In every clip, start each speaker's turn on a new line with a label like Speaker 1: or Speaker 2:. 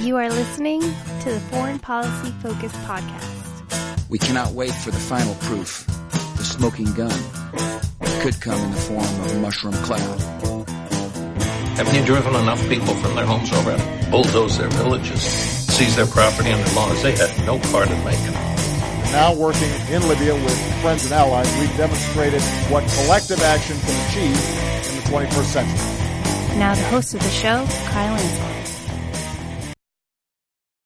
Speaker 1: You are listening to the Foreign Policy Focus podcast.
Speaker 2: We cannot wait for the final proof. The smoking gun. It could come in the form of a mushroom cloud.
Speaker 3: Haven't you driven enough people from their homes already? Bulldoze their villages, seize their property under laws they had no part in making.
Speaker 4: Now working in Libya with friends and allies, we've demonstrated what collective action can achieve in the 21st century.
Speaker 1: Now the host of the show, Kyle Ansel.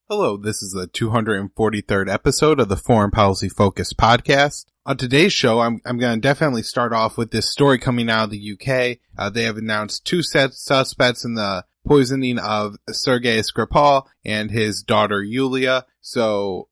Speaker 5: Hello, this is the 243rd episode of the Foreign Policy Focus podcast. On today's show, I'm going to definitely start off with this story coming out of the UK. They have announced two suspects in the poisoning of Sergei Skripal and his daughter Yulia. So,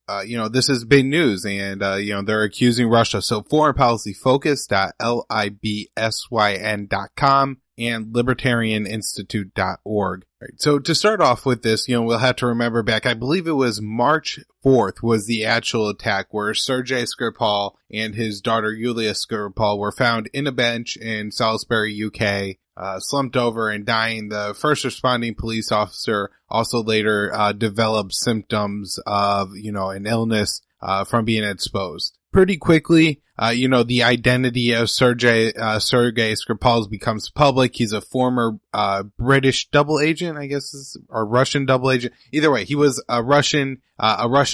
Speaker 5: this is big news and, they're accusing Russia. So foreignpolicyfocus.libsyn.com and libertarianinstitute.org. Right. So to start off with this, we'll have to remember back, I believe it was March 4th was the actual attack where Sergei Skripal and his daughter Yulia Skripal were found in a bench in Salisbury, UK, slumped over and dying. The first responding police officer also later developed symptoms of, an illness from being exposed. Pretty quickly, the identity of Sergei Skripal becomes public. He's a former British double agent, I guess, or Russian double agent. Either way, he was a Russian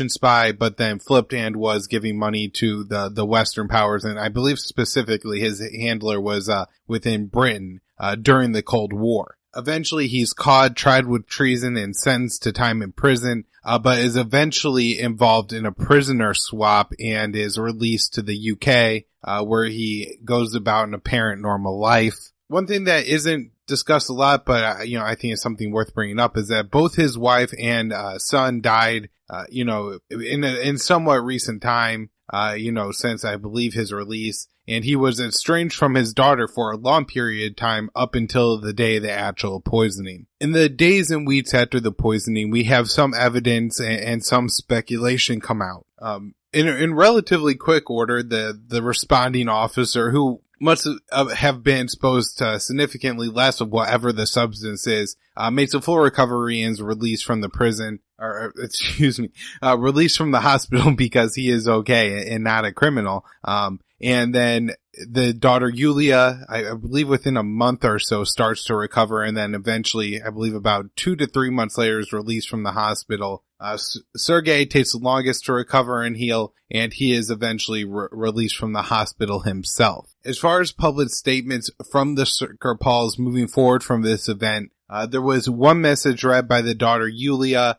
Speaker 5: spy, but then flipped and was giving money to the Western powers. And I believe specifically his handler was within Britain during the Cold War. Eventually, he's caught, tried with treason, and sentenced to time in prison, but is eventually involved in a prisoner swap and is released to the UK, where he goes about an apparent normal life. One thing that isn't discussed a lot, but, I think it's something worth bringing up, is that both his wife and son died, in somewhat recent time, since I believe his release. And he was estranged from his daughter for a long period of time up until the day of the actual poisoning. In the days and weeks after the poisoning, we have some evidence and some speculation come out. In relatively quick order, the responding officer, who must have been exposed to significantly less of whatever the substance is, makes a full recovery and is released from the prison, released from the hospital because he is okay and not a criminal. And then the daughter Yulia, I believe within a month or so, starts to recover, and then eventually, I believe about 2 to 3 months later, is released from the hospital. Sergei takes the longest to recover and heal, and he is eventually released from the hospital himself. As far as public statements from the Skripals moving forward from this event, there was one message read by the daughter Yulia.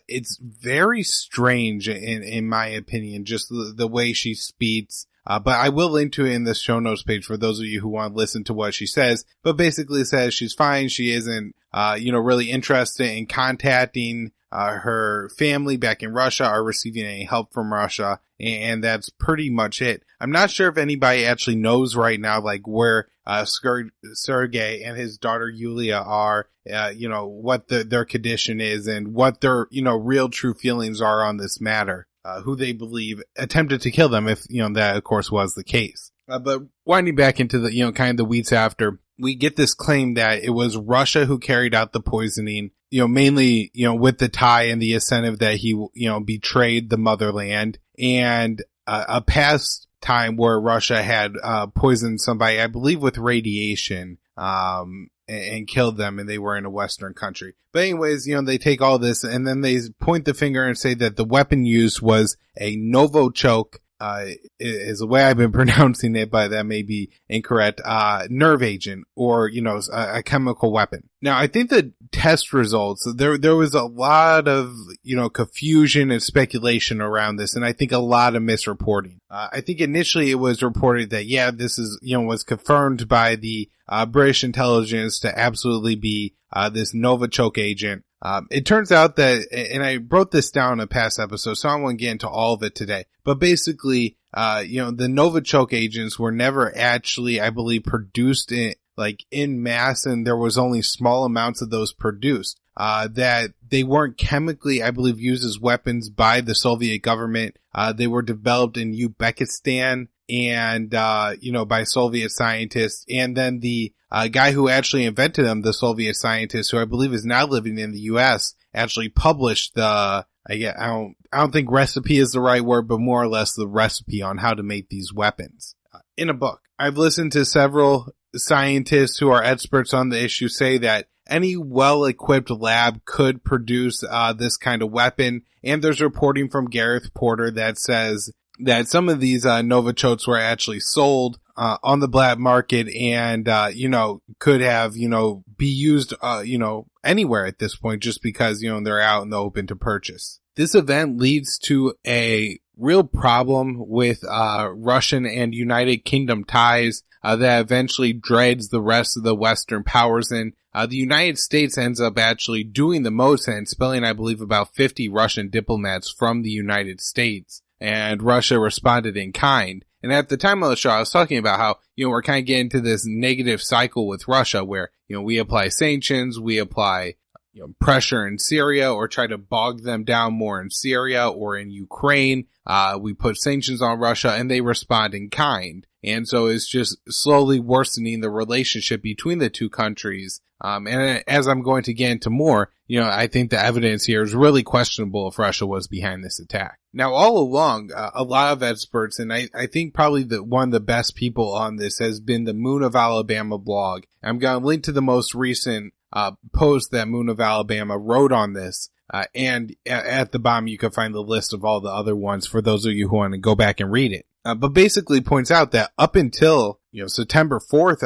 Speaker 5: It's very strange in my opinion, just the way she speaks. But I will link to it in the show notes page for those of you who want to listen to what she says. But basically says she's fine. She isn't, really interested in contacting her family back in Russia or receiving any help from Russia. And that's pretty much it. I'm not sure if anybody actually knows right now, where Sergei and his daughter Yulia are, what their condition is and what their, real true feelings are on this matter. Who they believe attempted to kill them, if, that of course was the case. But winding back into the, kind of the weeks after, we get this claim that it was Russia who carried out the poisoning, mainly, with the tie and the incentive that he, betrayed the motherland, and a past time where Russia had, poisoned somebody, I believe with radiation, and killed them, and they were in a Western country. But anyways, they take all this and then they point the finger and say that the weapon used was a Novichok, is the way I've been pronouncing it, but that may be incorrect, nerve agent or, a chemical weapon. Now, I think the test results, there was a lot of, confusion and speculation around this, and I think a lot of misreporting. I think initially it was reported that, this is, was confirmed by the British intelligence to absolutely be this Novichok agent. It turns out that, and I wrote this down in a past episode, so I won't get into all of it today, but basically, the Novichok agents were never actually, I believe, produced in mass, and there was only small amounts of those produced. That they weren't chemically, I believe, used as weapons by the Soviet government. They were developed in Uzbekistan and, by Soviet scientists. And then the guy who actually invented them, the Soviet scientist, who I believe is now living in the U.S., actually published I don't think recipe is the right word, but more or less the recipe on how to make these weapons in a book. I've listened to several scientists who are experts on the issue say that any well-equipped lab could produce this kind of weapon. And there's reporting from Gareth Porter that says that some of these Novichoks were actually sold on the black market and, could have, be used, anywhere at this point just because, they're out in the open to purchase. This event leads to a real problem with Russian and United Kingdom ties that eventually dreads the rest of the Western powers in. The United States ends up actually doing the most and expelling, I believe, about 50 Russian diplomats from the United States. And Russia responded in kind. And at the time of the show, I was talking about how, we're kind of getting into this negative cycle with Russia where, we apply sanctions, we apply, pressure in Syria or try to bog them down more in Syria or in Ukraine. We put sanctions on Russia and they respond in kind. And so it's just slowly worsening the relationship between the two countries. And as I'm going to get into more, I think the evidence here is really questionable if Russia was behind this attack. Now, all along, a lot of experts, and I think probably one of the best people on this has been the Moon of Alabama blog. I'm going to link to the most recent post that Moon of Alabama wrote on this. And at the bottom, you can find the list of all the other ones for those of you who want to go back and read it. But basically points out that up until, September 4th,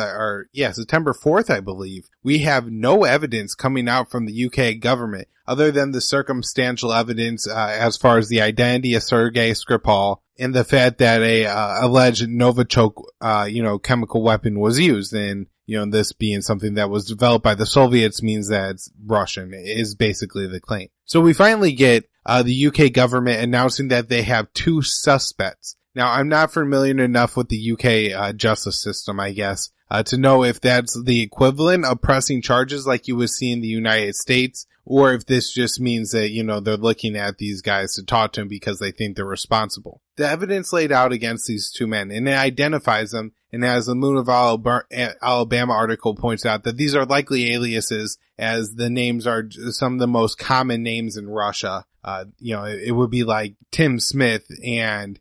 Speaker 5: I believe, we have no evidence coming out from the UK government other than the circumstantial evidence, as far as the identity of Sergei Skripal and the fact that a alleged Novichok, chemical weapon was used. And, this being something that was developed by the Soviets means that it's Russian is basically the claim. So we finally get, the UK government announcing that they have 2 suspects. Now, I'm not familiar enough with the UK justice system, I guess, to know if that's the equivalent of pressing charges like you would see in the United States, or if this just means that, they're looking at these guys to talk to them because they think they're responsible. The evidence laid out against these 2 men, and it identifies them, and as the Moon of Alabama article points out, that these are likely aliases, as the names are some of the most common names in Russia. It would be like Tim Smith and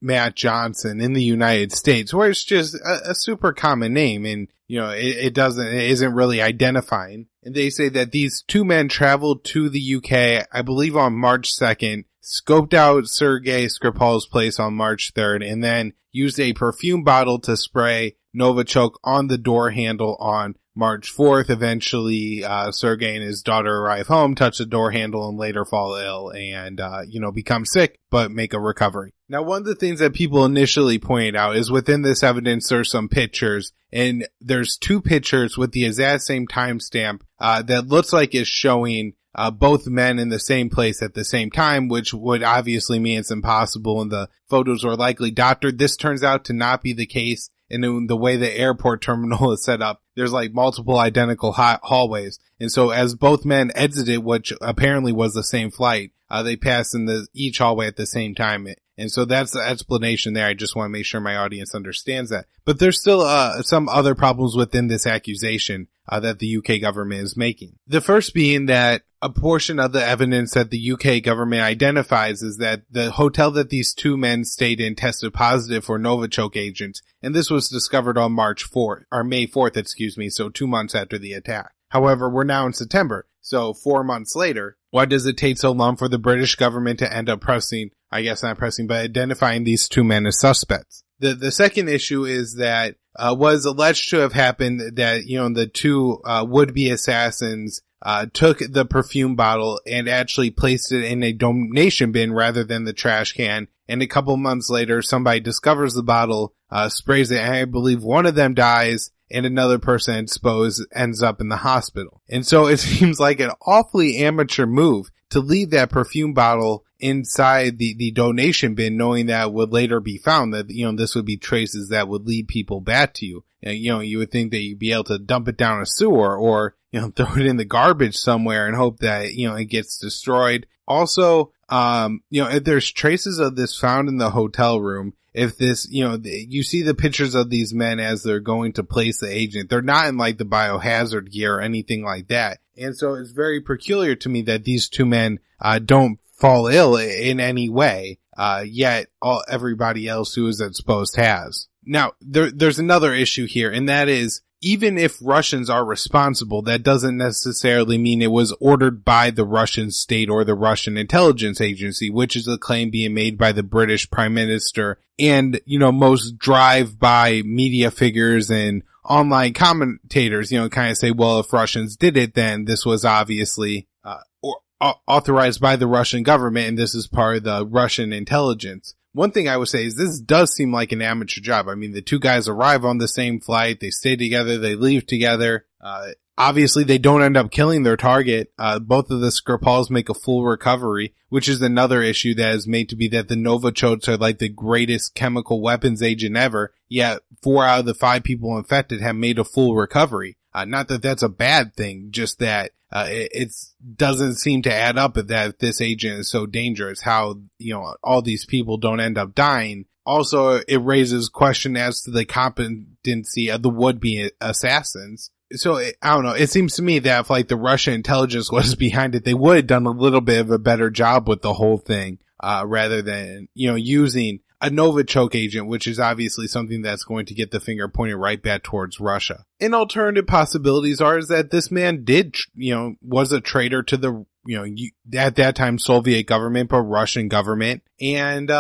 Speaker 5: Matt Johnson in the United States, where it's just a super common name, and it isn't really identifying. And they say that these 2 men traveled to the UK, I believe on March 2nd, scoped out Sergei Skripal's place on March 3rd, and then used a perfume bottle to spray Novichok on the door handle on March 4th. Eventually, Sergei and his daughter arrive home, touch the door handle, and later fall ill and, become sick, but make a recovery. Now, one of the things that people initially pointed out is within this evidence, there's some pictures, and there's 2 pictures with the exact same timestamp, that looks like it's showing both men in the same place at the same time, which would obviously mean it's impossible and the photos were likely doctored. This turns out to not be the case. And in the way the airport terminal is set up, there's like multiple identical hallways. And so as both men exited, which apparently was the same flight, they passed in each hallway at the same time. And so that's the explanation there. I just want to make sure my audience understands that. But there's still some other problems within this accusation that the UK government is making. The first being that a portion of the evidence that the UK government identifies is that the hotel that these 2 men stayed in tested positive for Novichok agents, and this was discovered on May 4th, so 2 months after the attack. However, we're now in September, so 4 months later, why does it take so long for the British government to end up identifying these 2 men as suspects? The second issue is that was alleged to have happened that, the 2 would-be assassins took the perfume bottle and actually placed it in a donation bin rather than the trash can. And a couple months later, somebody discovers the bottle, sprays it, and I believe one of them dies and another person exposed ends up in the hospital. And so it seems like an awfully amateur move to leave that perfume bottle inside the donation bin, knowing that would later be found, that, this would be traces that would lead people back to you. You would think that you'd be able to dump it down a sewer or, throw it in the garbage somewhere and hope that, it gets destroyed. Also, if there's traces of this found in the hotel room, if this, you see the pictures of these men as they're going to place the agent, they're not in like the biohazard gear or anything like that. And so it's very peculiar to me that these two men don't fall ill in any way, yet everybody else who is exposed has. Now, there's another issue here, and that is, even if Russians are responsible, that doesn't necessarily mean it was ordered by the Russian state or the Russian intelligence agency, which is a claim being made by the British Prime Minister and, most drive-by media figures and online commentators, kind of say, well, if Russians did it, then this was obviously authorized by the Russian government, and this is part of the Russian intelligence. One thing I would say is this does seem like an amateur job. I mean, the two guys arrive on the same flight, they stay together, they leave together. Obviously, they don't end up killing their target. Both of the Skripals make a full recovery, which is another issue that is made to be that the Novichoks are like the greatest chemical weapons agent ever, yet 4 out of the 5 people infected have made a full recovery. Not that that's a bad thing, just that it doesn't seem to add up that this agent is so dangerous, how, all these people don't end up dying. Also, it raises question as to the competency of the would-be assassins. So, I don't know, it seems to me that if, the Russian intelligence was behind it, they would have done a little bit of a better job with the whole thing, rather than, using a Novichok agent, which is obviously something that's going to get the finger pointed right back towards Russia. And alternative possibilities is that this man did, was a traitor to the, at that time Soviet government, but Russian government. And,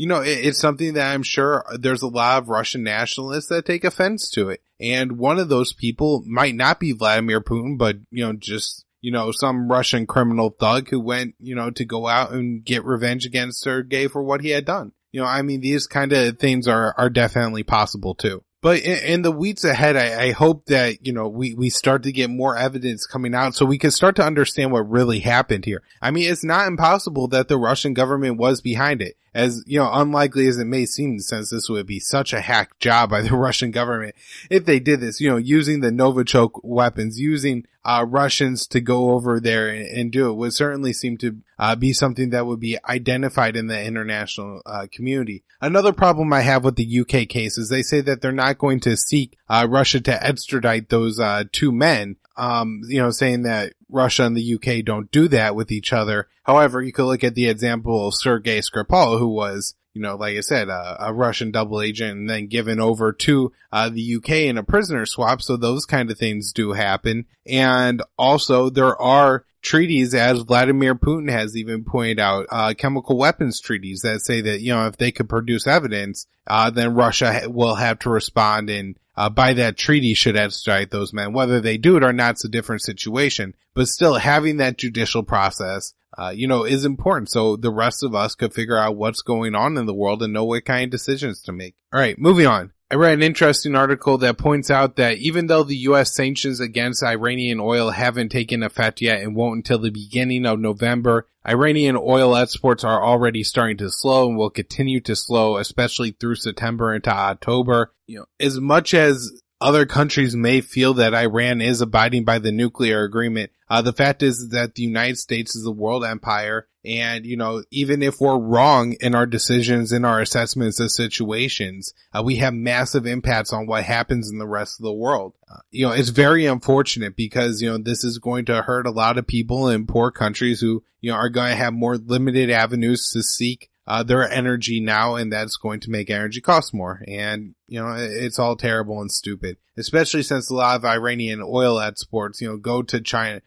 Speaker 5: it's something that I'm sure there's a lot of Russian nationalists that take offense to it. And one of those people might not be Vladimir Putin, but, just, some Russian criminal thug who went, to go out and get revenge against Sergei for what he had done. These kind of things are definitely possible too. But in the weeks ahead, I hope that, we start to get more evidence coming out so we can start to understand what really happened here. It's not impossible that the Russian government was behind it. As, unlikely as it may seem, since this would be such a hack job by the Russian government if they did this, using the Novichok weapons, using Russians to go over there and do it would certainly seem to be something that would be identified in the international community. Another problem I have with the UK case is they say that they're not going to seek Russia to extradite those two men, saying that Russia and the UK don't do that with each other. However, you could look at the example of Sergei Skripal, who was, like I said, a Russian double agent and then given over to the UK in a prisoner swap. So those kind of things do happen. And also there are treaties, as Vladimir Putin has even pointed out, chemical weapons treaties that say that, if they could produce evidence, then Russia will have to respond and by that treaty should extradite those men. Whether they do it or not, it's a different situation. But still, having that judicial process, is important. So the rest of us could figure out what's going on in the world and know what kind of decisions to make. All right, moving on. I read an interesting article that points out that even though the U.S. sanctions against Iranian oil haven't taken effect yet and won't until the beginning of November, Iranian oil exports are already starting to slow and will continue to slow, especially through September into October. As much as other countries may feel that Iran is abiding by the nuclear agreement, the fact is that the United States is a world empire. And, even if we're wrong in our decisions, in our assessments of situations, we have massive impacts on what happens in the rest of the world. It's very unfortunate because, this is going to hurt a lot of people in poor countries who, are going to have more limited avenues to seek their energy now, and that's going to make energy cost more. And, it's all terrible and stupid, especially since a lot of Iranian oil exports, go to China,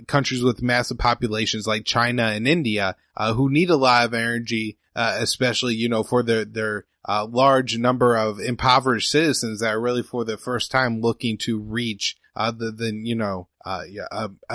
Speaker 5: countries with massive populations like China and India, who need a lot of energy, especially, for their large number of impoverished citizens that are really for the first time looking to reach, a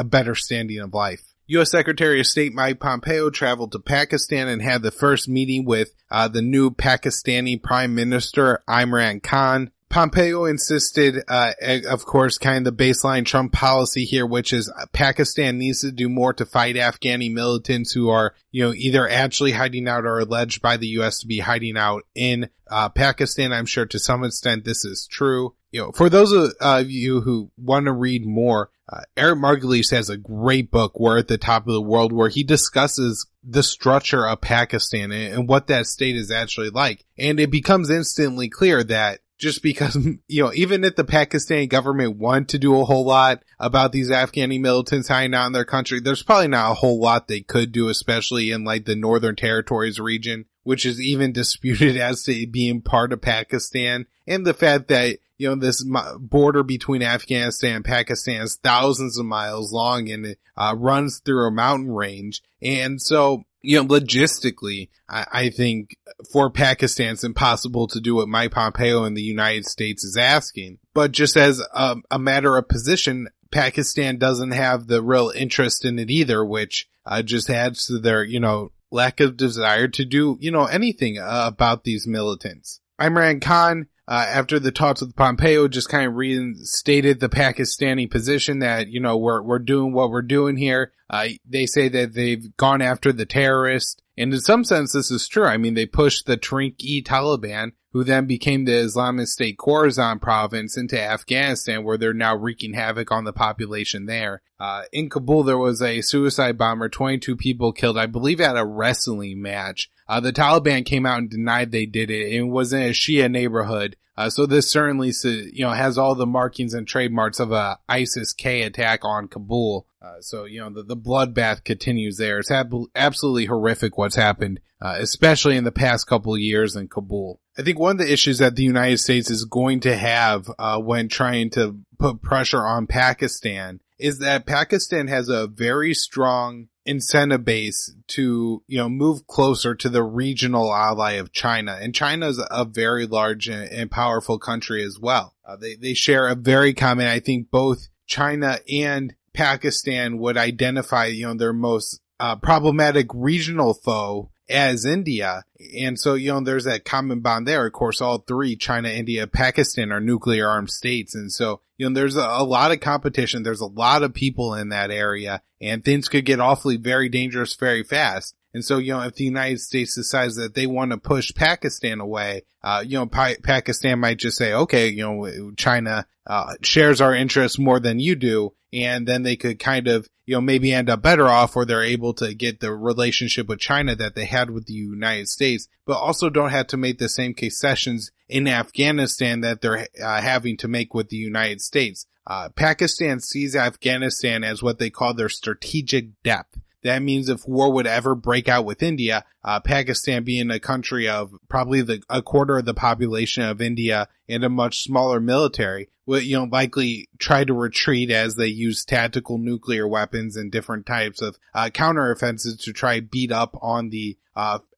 Speaker 5: better standing of life. U.S. Secretary of State Mike Pompeo traveled to Pakistan and had the first meeting with the new Pakistani Prime Minister Imran Khan. Pompeo insisted, of course, kind of the baseline Trump policy here, which is Pakistan needs to do more to fight Afghani militants who are, either actually hiding out or alleged by the U.S. to be hiding out in Pakistan. I'm sure to some extent this is true. For those of you who want to read more, Eric Margulies has a great book, We're at the Top of the World, where he discusses the structure of Pakistan and what that state is actually like. And it becomes instantly clear that just because, even if the Pakistani government wanted to do a whole lot about these Afghani militants hiding out in their country, there's probably not a whole lot they could do, especially in like the Northern Territories region, which is even disputed as to being part of Pakistan. And the fact that, this border between Afghanistan and Pakistan is thousands of miles long and it runs through a mountain range. And so, logistically, I think for Pakistan, it's impossible to do what Mike Pompeo in the United States is asking. But just as a matter of position, Pakistan doesn't have the real interest in it either, which just adds to their, lack of desire to do, anything about these militants. Imran Khan, after the talks with Pompeo, just kind of reinstated the Pakistani position that, we're doing what we're doing here. They say that they've gone after the terrorists. And in some sense, this is true. I mean, they pushed the Trinki-Taliban, who then became the Islamic State Khorasan province, into Afghanistan, where they're now wreaking havoc on the population there. In Kabul, there was a suicide bomber, 22 people killed, I believe, at a wrestling match. The Taliban came out and denied they did it. It was in a Shia neighborhood. So this certainly, has all the markings and trademarks of a ISIS-K attack on Kabul. So the bloodbath continues there. It's absolutely horrific what's happened, especially in the past couple of years in Kabul. I think one of the issues that the United States is going to have, when trying to put pressure on Pakistan is that Pakistan has a very strong incentive base to, move closer to the regional ally of China. And China is a very large and powerful country as well. They share a very common, I think both China and Pakistan would identify, their most problematic regional foe as India. And so, there's that common bond there. Of course, all three, China, India, Pakistan, are nuclear armed states. And so, there's a lot of competition. There's a lot of people in that area, and things could get awfully very dangerous very fast. And so, if the United States decides that they want to push Pakistan away, Pakistan might just say, okay, China, shares our interests more than you do. And then they could kind of, maybe end up better off, or they're able to get the relationship with China that they had with the United States, but also don't have to make the same concessions in Afghanistan that they're having to make with the United States. Pakistan sees Afghanistan as what they call their strategic depth. That means if war would ever break out with India, Pakistan being a country of probably a quarter of the population of India and a much smaller military, would, likely try to retreat as they use tactical nuclear weapons and different types of counteroffensives to try beat up on the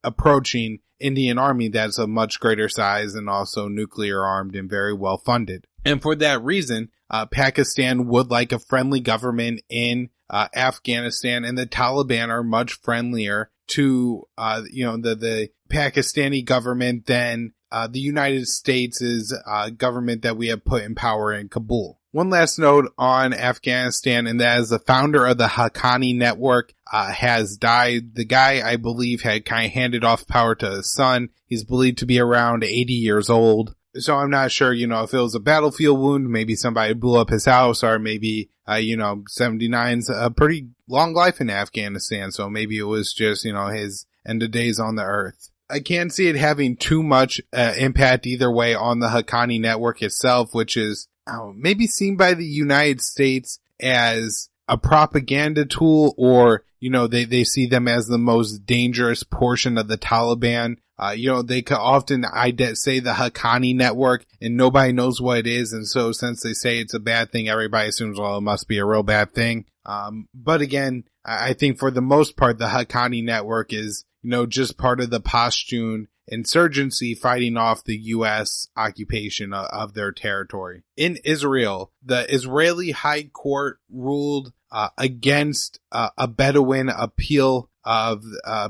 Speaker 5: approaching Indian army that's of much greater size and also nuclear armed and very well funded. And for that reason, Pakistan would like a friendly government in Afghanistan, and the Taliban are much friendlier to, the Pakistani government than the United States' government that we have put in power in Kabul. One last note on Afghanistan, and that is the founder of the Haqqani network has died. The guy, I believe, had kind of handed off power to his son. He's believed to be around 80 years old. So I'm not sure, if it was a battlefield wound, maybe somebody blew up his house, or maybe, 79's a pretty long life in Afghanistan. So maybe it was just, his end of days on the earth. I can't see it having too much impact either way on the Haqqani network itself, which is maybe seen by the United States as a propaganda tool, or, they see them as the most dangerous portion of the Taliban. They could often say the Haqqani network and nobody knows what it is. And so since they say it's a bad thing, everybody assumes, well, it must be a real bad thing. But again, I think for the most part, the Haqqani network is, just part of the Pashtun insurgency fighting off the U.S. occupation of their territory. In Israel, the Israeli High Court ruled against a Bedouin appeal of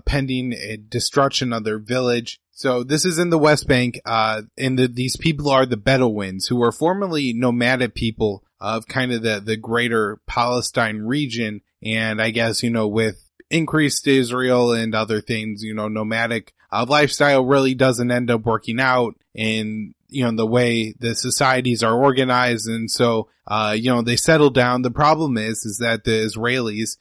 Speaker 5: pending destruction of their village. So this is in the West Bank, and these people are the Bedouins, who were formerly nomadic people of kind of the greater Palestine region. And I guess, with increased Israel and other things, nomadic lifestyle really doesn't end up working out in, the way the societies are organized. And so, they settle down. The problem is that the Israelis,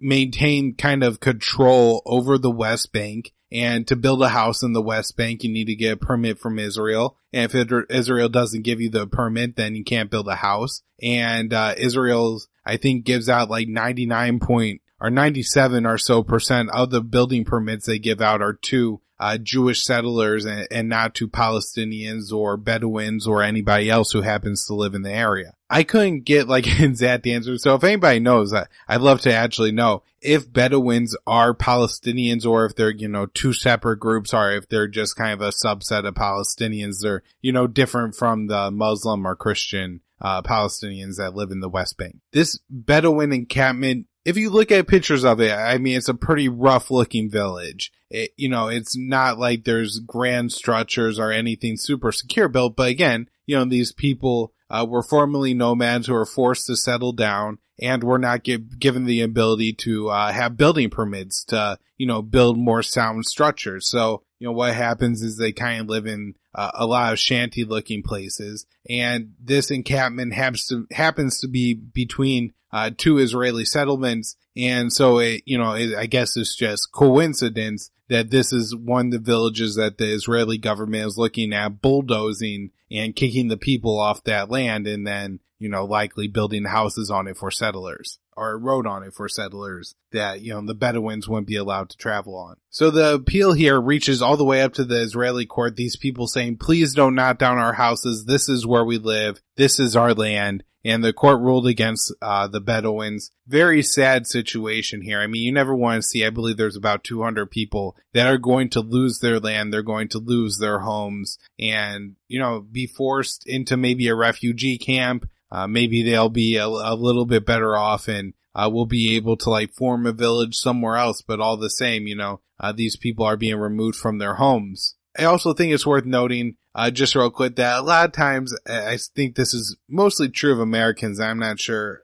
Speaker 5: maintain kind of control over the West Bank And to build a house in the West Bank, you need to get a permit from Israel. And if Israel doesn't give you the permit, then you can't build a house. And Israel, I think, gives out like 97 or so percent of the building permits they give out are to Jewish settlers and not to Palestinians or Bedouins or anybody else who happens to live in the area. I couldn't get like an exact answer. So if anybody knows, I'd love to actually know if Bedouins are Palestinians or if they're, two separate groups, or if they're just kind of a subset of Palestinians. They're, different from the Muslim or Christian Palestinians that live in the West Bank. This Bedouin encampment, if you look at pictures of it, I mean, it's a pretty rough looking village. It's not like there's grand structures or anything super secure built. But again, these people were formerly nomads who were forced to settle down and were not given the ability to have building permits to, build more sound structures. So, what happens is they kind of live in a lot of shanty looking places. And this encampment happens to be between two Israeli settlements. And so I guess it's just coincidence that this is one of the villages that the Israeli government is looking at bulldozing and kicking the people off that land and then, likely building houses on it for settlers, or a road on it for settlers that, the Bedouins wouldn't be allowed to travel on. So the appeal here reaches all the way up to the Israeli court, these people saying, please don't knock down our houses. This is where we live. This is our land. And the court ruled against the Bedouins. Very sad situation here. I mean, you never want to see, I believe there's about 200 people that are going to lose their land. They're going to lose their homes and, be forced into maybe a refugee camp. Maybe they'll be a little bit better off and will be able to form a village somewhere else. But all the same, these people are being removed from their homes. I also think it's worth noting, just real quick, that a lot of times, I think this is mostly true of Americans. I'm not sure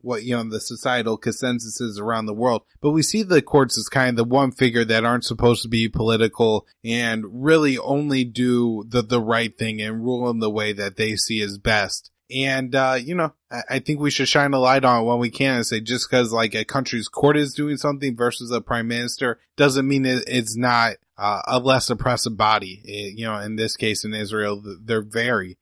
Speaker 5: what the societal consensus is around the world, but we see the courts as kind of the one figure that aren't supposed to be political and really only do the right thing and rule in the way that they see as best. And, I think we should shine a light on it when we can and say just because a country's court is doing something versus a prime minister doesn't mean it's not a less oppressive body. In this case in Israel, they're very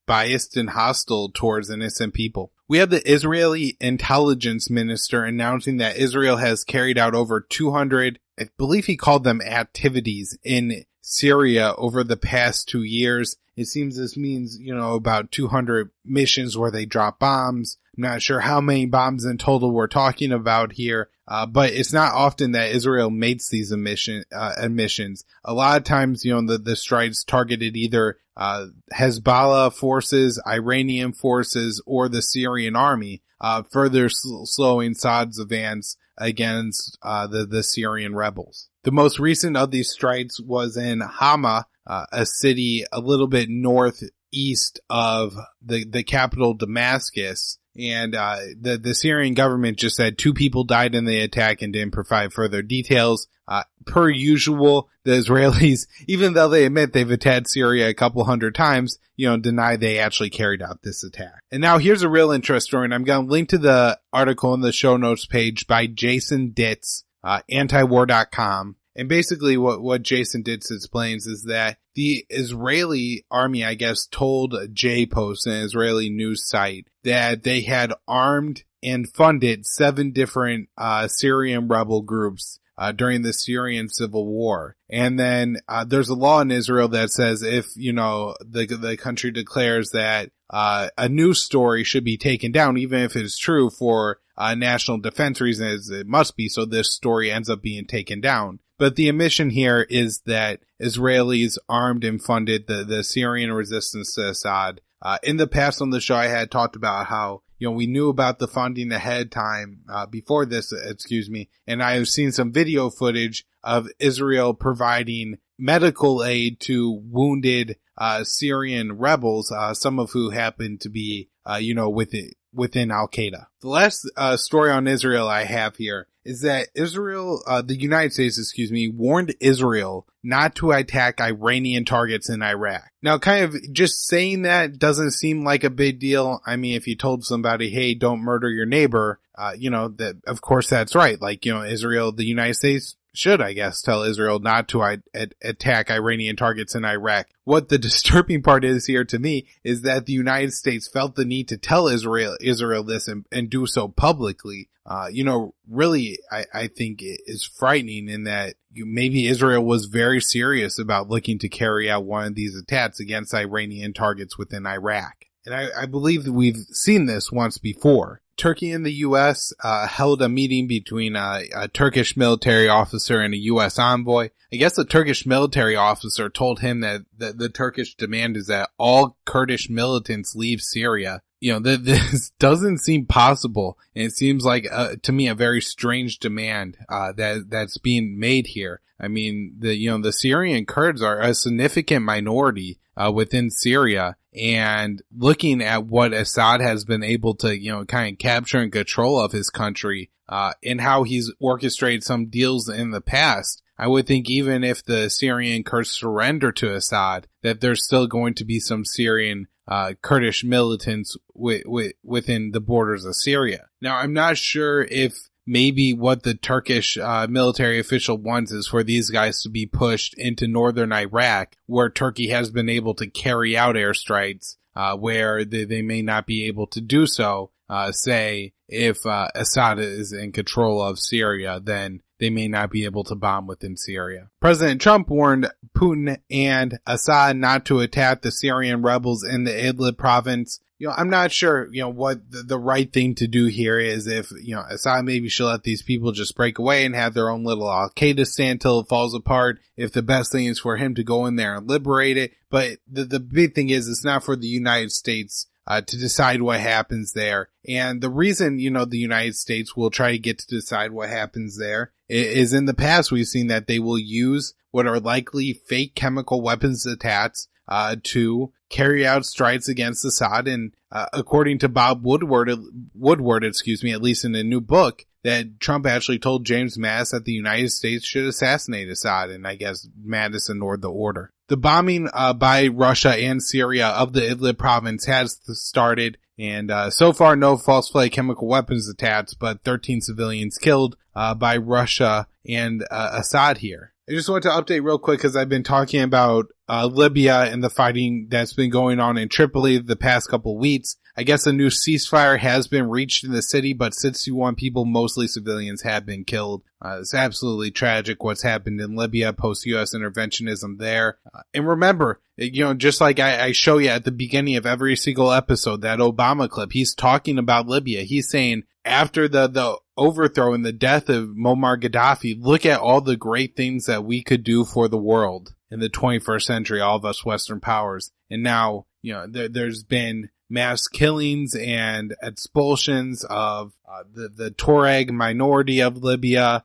Speaker 5: biased and hostile towards innocent people. We have the Israeli intelligence minister announcing that Israel has carried out over 200, I believe he called them activities in Syria over the past 2 years. It seems this means, about 200 missions where they drop bombs. I'm not sure how many bombs in total we're talking about here, but it's not often that Israel makes these admissions. A lot of times, the strikes targeted either Hezbollah forces, Iranian forces, or the Syrian army, further slowing Assad's advance against the Syrian rebels. The most recent of these strikes was in Hama, a city a little bit northeast of the capital Damascus. And the Syrian government just said 2 people died in the attack and didn't provide further details. Per usual, the Israelis, even though they admit they've attacked Syria a couple hundred times, deny they actually carried out this attack. And now here's a real interest story, and I'm going to link to the article in the show notes page by Jason Ditz, antiwar.com. And basically what Jason Ditz explains is that the Israeli army, I guess, told J-Post, an Israeli news site, that they had armed and funded 7 different Syrian rebel groups during the Syrian Civil War. And then there's a law in Israel that says if, the country declares that a news story should be taken down, even if it's true for national defense reasons, it must be, so this story ends up being taken down. But the admission here is that Israelis armed and funded the Syrian resistance to Assad. In the past on the show, I had talked about how, we knew about the funding ahead of time, before this, and I have seen some video footage of Israel providing medical aid to wounded, Syrian rebels, some of who happen to be, within Al-Qaeda. The last, story on Israel I have here is that the United States, warned Israel not to attack Iranian targets in Iraq. Now, kind of just saying that doesn't seem like a big deal. I mean, if you told somebody, hey, don't murder your neighbor, that, of course, that's right. The United States I guess, tell Israel not to attack Iranian targets in Iraq. What the disturbing part is here to me is that the United States felt the need to tell Israel this and do so publicly. Really, I think it is frightening in that maybe Israel was very serious about looking to carry out one of these attacks against Iranian targets within Iraq. And I believe that we've seen this once before. Turkey and the U.S. Held a meeting between a Turkish military officer and a U.S. envoy. I guess the Turkish military officer told him that the Turkish demand is that all Kurdish militants leave Syria. This doesn't seem possible, and it seems like to me a very strange demand that's being made here. I mean, the Syrian Kurds are a significant minority within Syria, and looking at what Assad has been able to kind of capture and control of his country, and how he's orchestrated some deals in the past, I would think even if the Syrian Kurds surrender to Assad, that there's still going to be some Syrian Kurdish militants within the borders of Syria. Now, I'm not sure if maybe what the Turkish military official wants is for these guys to be pushed into northern Iraq, where Turkey has been able to carry out airstrikes where they may not be able to do so. Say, if Assad is in control of Syria, then they may not be able to bomb within Syria. President Trump warned Putin and Assad not to attack the Syrian rebels in the Idlib province. I'm not sure, what the right thing to do here is. If, Assad maybe should let these people just break away and have their own little Al-Qaeda stand till it falls apart. If the best thing is for him to go in there and liberate it. But the big thing is, it's not for the United States to decide what happens there. And the reason, the United States will try to get to decide what happens there is in the past we've seen that they will use what are likely fake chemical weapons attacks to carry out strikes against Assad. And according to Bob Woodward, at least in a new book, that Trump actually told James Mattis that the United States should assassinate Assad, and I guess Mattis ignored the order. The bombing by Russia and Syria of the Idlib province has started, and so far no false flag chemical weapons attacks, but 13 civilians killed by Russia and Assad here. I just want to update real quick because I've been talking about Libya and the fighting that's been going on in Tripoli the past couple weeks. I guess a new ceasefire has been reached in the city, but 61 people, mostly civilians, have been killed. It's absolutely tragic what's happened in Libya post-U.S. interventionism there. And remember, just like I show you at the beginning of every single episode, that Obama clip, he's talking about Libya. He's saying after the overthrow and the death of Muammar Gaddafi, look at all the great things that we could do for the world in the 21st century, all of us Western powers. And now, there's been mass killings and expulsions of the Tuareg minority of Libya.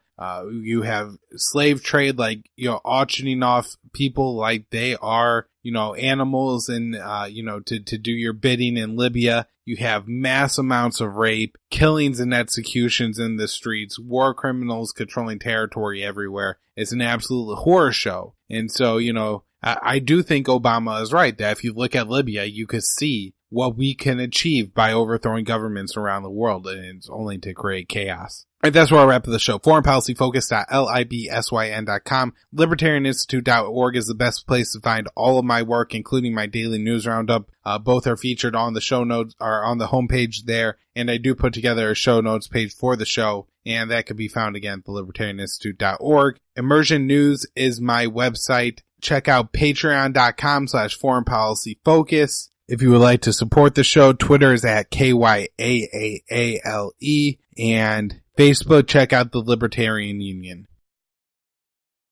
Speaker 5: You have slave trade, auctioning off people like they are, animals and, to do your bidding in Libya. You have mass amounts of rape, killings and executions in the streets, war criminals controlling territory everywhere. It's an absolute horror show. And so, I do think Obama is right that if you look at Libya, you could see what we can achieve by overthrowing governments around the world, and it's only to create chaos. All right, that's where I'll wrap up the show. foreignpolicyfocus.libsyn.com. Libertarianinstitute.org is the best place to find all of my work, including my daily news roundup. Both are featured on the show notes, or on the homepage there, and I do put together a show notes page for the show, and that can be found again at thelibertarianinstitute.org. Immersion News is my website. Check out patreon.com/foreignpolicyfocus. If you would like to support the show, Twitter is at KYAAALE, and Facebook, check out the Libertarian Union.